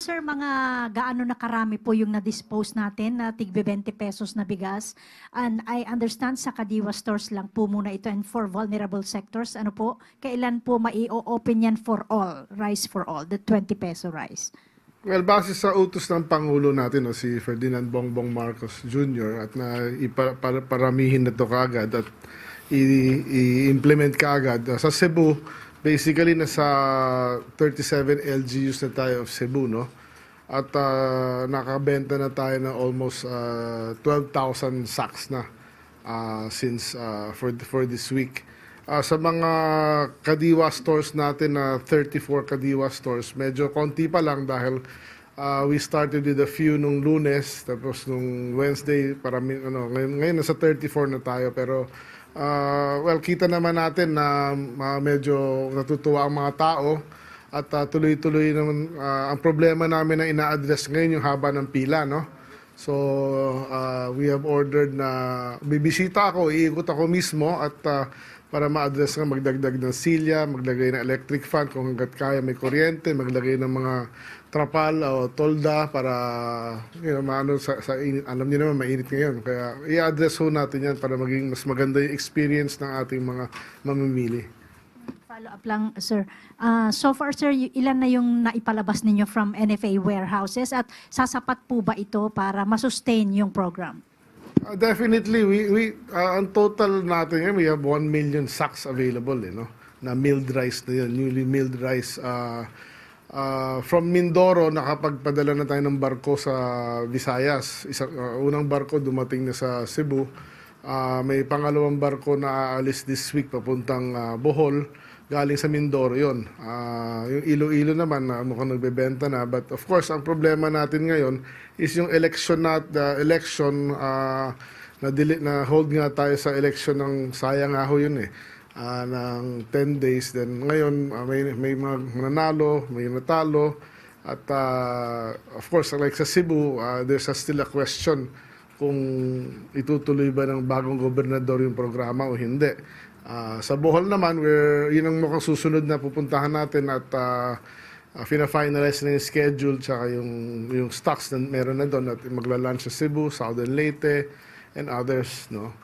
sir, mga gaano na karami po yung na-dispose natin na tig 20 pesos na bigas? And I understand sa Kadiwa stores lang po muna ito and for vulnerable sectors. Ano po, kailan po mai-open yan for all, rice for all, the 20 peso rice? Well, base sa utos ng Pangulo natin, no, si Ferdinand Bongbong Marcos Jr. at na paramihin na ito kaagad at i-implement kaagad. Sa Cebu, basically nasa 37 LGUs na tayo of Cebu, no? At nakabenta na tayo ng almost 12,000 sacks na since for this week. Sa mga Kadiwa stores natin na 34 Kadiwa stores, medyo konti pa lang dahil we started with a few nung Lunes, tapos nung Wednesday, ngayon nasa 34 na tayo. Pero well, kita naman natin na medyo natutuwa ang mga tao at tuloy-tuloy naman. Ang problema namin na ina-address ngayon yung haba ng pila, no? So we have ordered na bibisita ako, iikot ako mismo at para ma-address nga, magdagdag ng silya, maglagay ng electric fan kung hanggat kaya may kuryente, maglagay ng mga trapal o tolda para maano sa init. Alam niyo naman, mainit ngayon. Kaya i-address ho natin yan para maging mas maganda yung experience ng ating mga mamimili. Follow up lang, sir. So far, sir, ilan na yung naipalabas ninyo from NFA warehouses at sasapat po ba ito para masustain yung program? Definitely, ang total natin ngayon, we have 1 million sacks available, no? Na milled rice na yun, newly milled rice. From Mindoro, nakapagpadala na tayo ng barko sa Visayas. Unang barko dumating na sa Cebu. May pangalawang barko na aalis this week papuntang Bohol. Galing sa Mindoro yun. Yung Iloilo naman, mukhang nagbebenta na. But of course, ang problema natin ngayon is yung election na hold nga tayo sa election ng sayang nga ho yun ng 10 days. Then ngayon, may mga nanalo, may natalo. At of course, like sa Cebu, there's still a question kung itutuloy ba ng bagong gobernador yung programa o hindi. Sa Bohol naman, yun ang mukhang susunod na pupuntahan natin at fina-finalize na yung schedule tsaka yung stocks na meron na doon at magla-launch sa Cebu, Southern Leyte, and others, no?